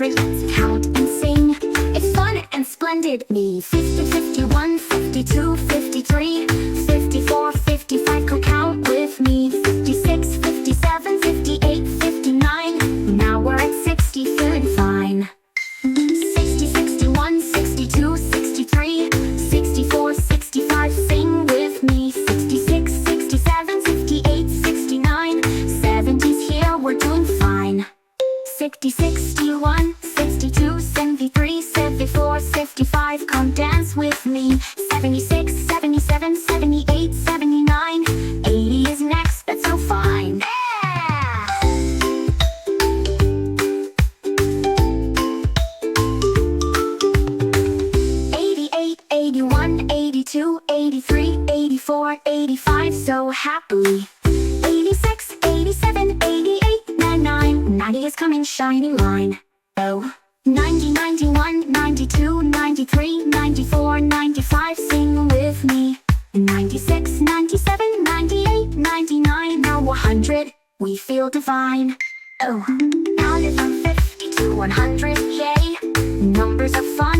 100. Let's count and sing, it's fun and splendid. Me 50, 51, 52, 53, 54, 55, go count with me. 56, 57, 58, 59, now we're at 60, feeling fine. 60, 61, 62, 63, 64, 65, sing with me. 66, 67, 68, 69, 70's here, we're doing fine. 60, 61, 62, 73, 74, 75, come dance with me. 76, 77, 78, 79, 80 is next, that's so fine. Yeah! 88, 81, 82, 83, 84, 85, so happily. 86, 87, 88, 99, 90 is coming, shining line. Oh, 90, 91, 92, 93, 94, 95, sing with me. 96, 97, 98, 99, now 100, we feel divine. Oh, counted from 50 to 100, yay, numbers are fun.